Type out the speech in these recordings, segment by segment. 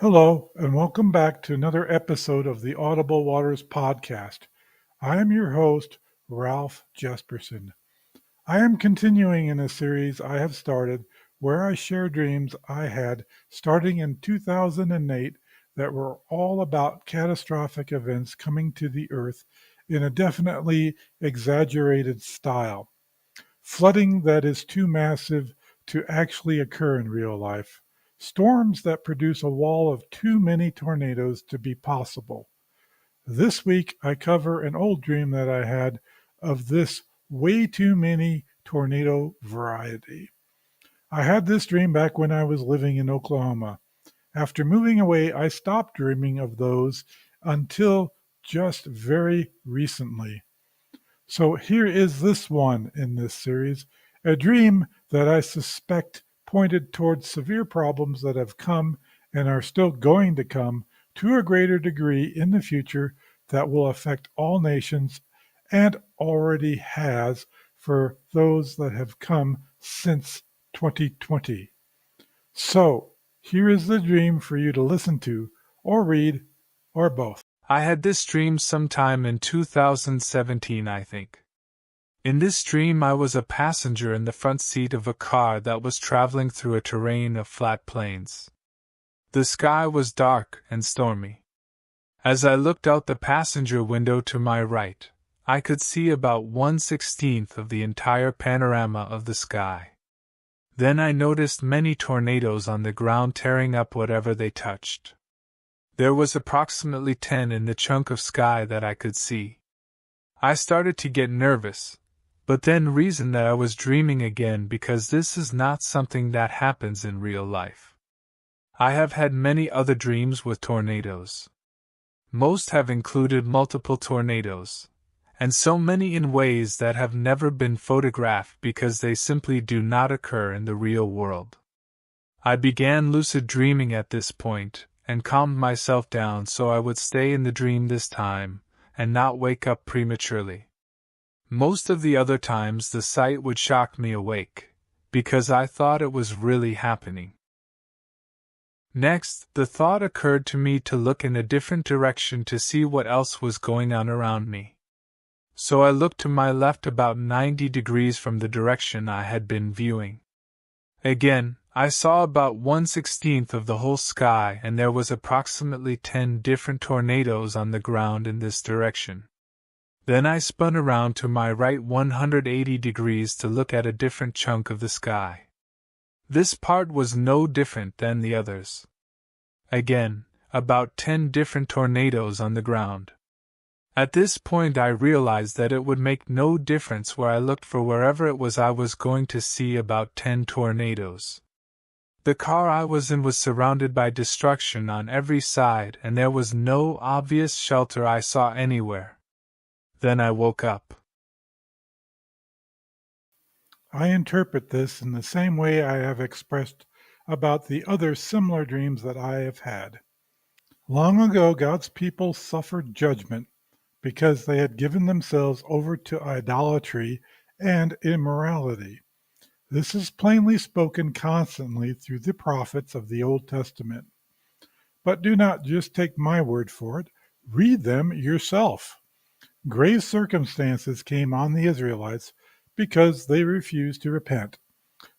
Hello, and welcome back to another episode of the Audible Waters podcast. I am your host, Ralph Jesperson. I am continuing in a series I have started where I share dreams I had starting in 2008 that were all about catastrophic events coming to the earth in a definitely exaggerated style. Flooding that is too massive to actually occur in real life. Storms that produce a wall of too many tornadoes to be possible. This week, I cover an old dream that I had of this way too many tornado variety. I had this dream back when I was living in Oklahoma. After moving away, I stopped dreaming of those until just very recently. So here is this one in this series, a dream that I suspect pointed towards severe problems that have come and are still going to come to a greater degree in the future that will affect all nations and already has for those that have come since 2020. So here is the dream for you to listen to or read or both. I had this dream sometime in 2017, I think. In this dream, I was a passenger in the front seat of a car that was traveling through a terrain of flat plains. The sky was dark and stormy. As I looked out the passenger window to my right, I could see about 1/16th of the entire panorama of the sky. Then I noticed many tornadoes on the ground tearing up whatever they touched. There was approximately 10 in the chunk of sky that I could see. I started to get nervous, but then reasoned that I was dreaming again because this is not something that happens in real life. I have had many other dreams with tornadoes. Most have included multiple tornadoes, and so many in ways that have never been photographed because they simply do not occur in the real world. I began lucid dreaming at this point, and calmed myself down so I would stay in the dream this time, and not wake up prematurely. Most of the other times the sight would shock me awake, because I thought it was really happening. Next, the thought occurred to me to look in a different direction to see what else was going on around me. So I looked to my left about 90 degrees from the direction I had been viewing. Again, I saw about 1/16th of the whole sky, and there was approximately 10 different tornadoes on the ground in this direction. Then I spun around to my right 180 degrees to look at a different chunk of the sky. This part was no different than the others. Again, about 10 different tornadoes on the ground. At this point I realized that it would make no difference where I looked, for wherever it was I was going to see about 10 tornadoes. The car I was in was surrounded by destruction on every side, and there was no obvious shelter I saw anywhere. Then I woke up. I interpret this in the same way I have expressed about the other similar dreams that I have had. Long ago, God's people suffered judgment because they had given themselves over to idolatry and immorality. This is plainly spoken constantly through the prophets of the Old Testament. But do not just take my word for it, read them yourself. Grave circumstances came on the Israelites because they refused to repent.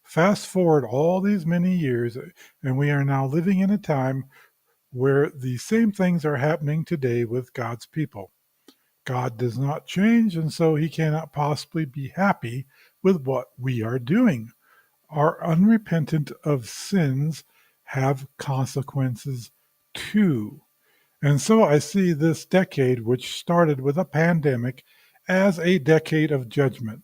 Fast forward all these many years, and we are now living in a time where the same things are happening today with God's people. God does not change, and so he cannot possibly be happy with what we are doing. Our unrepentant of sins have consequences too. And so I see this decade, which started with a pandemic, as a decade of judgment.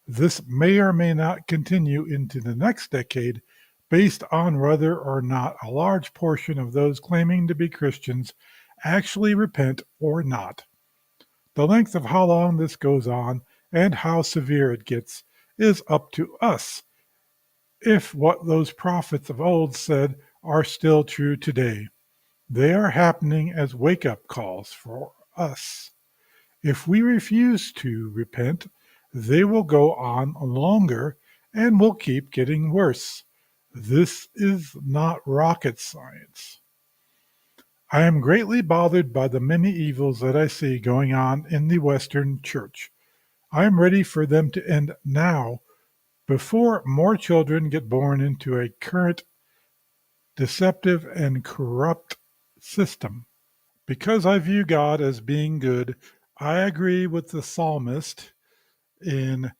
This may or may not continue into the next decade based on whether or not a large portion of those claiming to be Christians actually repent or not. The length of how long this goes on and how severe it gets is up to us, if what those prophets of old said are still true today. They are happening as wake-up calls for us. If we refuse to repent, they will go on longer and will keep getting worse. This is not rocket science. I am greatly bothered by the many evils that I see going on in the Western Church. I am ready for them to end now before more children get born into a current deceptive and corrupt system. Because I view God as being good, I agree with the psalmist in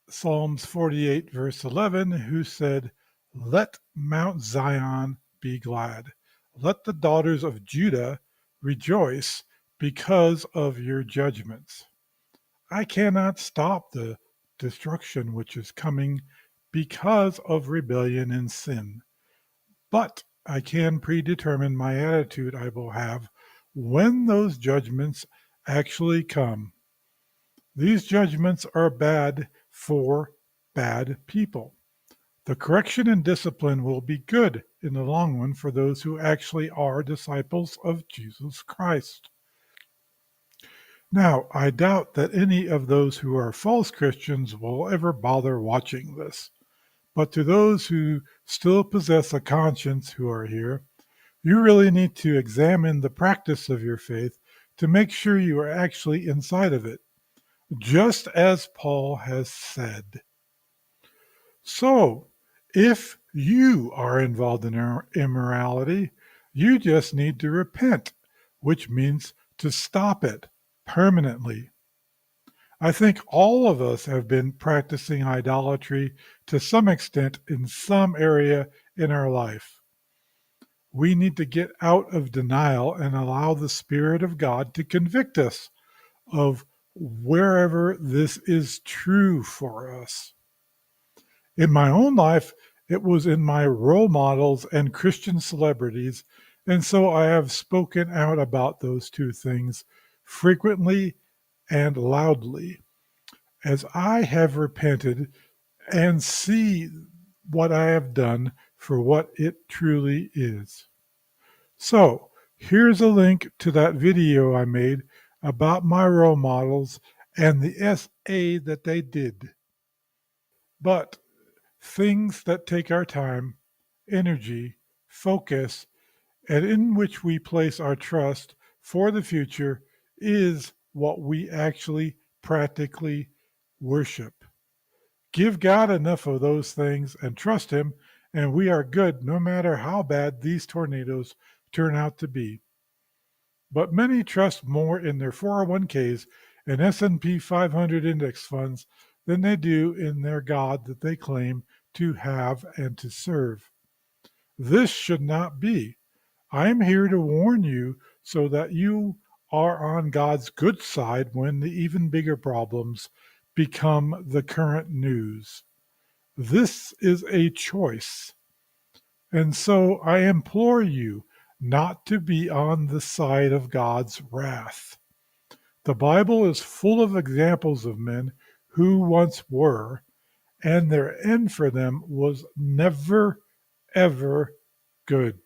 Psalms 48, verse 11, who said, "Let Mount Zion be glad. Let the daughters of Judah rejoice because of your judgments." I cannot stop the destruction which is coming because of rebellion and sin, but I can predetermine my attitude I will have when those judgments actually come. These judgments are bad for bad people. The correction and discipline will be good in the long run for those who actually are disciples of Jesus Christ. Now, I doubt that any of those who are false Christians will ever bother watching this. But to those who still possess a conscience who are here, you really need to examine the practice of your faith to make sure you are actually inside of it, just as Paul has said. So, if you are involved in immorality, you just need to repent, which means to stop it permanently. I think all of us have been practicing idolatry to some extent in some area in our life. We need to get out of denial and allow the Spirit of God to convict us of wherever this is true for us. In my own life, it was in my role models and Christian celebrities, and so I have spoken out about those two things frequently and loudly, as I have repented and see what I have done for what it truly is. So, here's a link to that video I made about my role models and the SA that they did. But things that take our time, energy, focus, and in which we place our trust for the future is what we actually practically worship. Give God enough of those things and trust Him, and we are good no matter how bad these tornadoes turn out to be. But many trust more in their 401ks and S&P 500 index funds than they do in their God that they claim to have and to serve. This should not be. I am here to warn you so that you are on God's good side when the even bigger problems become the current news. This is a choice. And so I implore you not to be on the side of God's wrath. The Bible is full of examples of men who once were, and their end for them was never, ever good.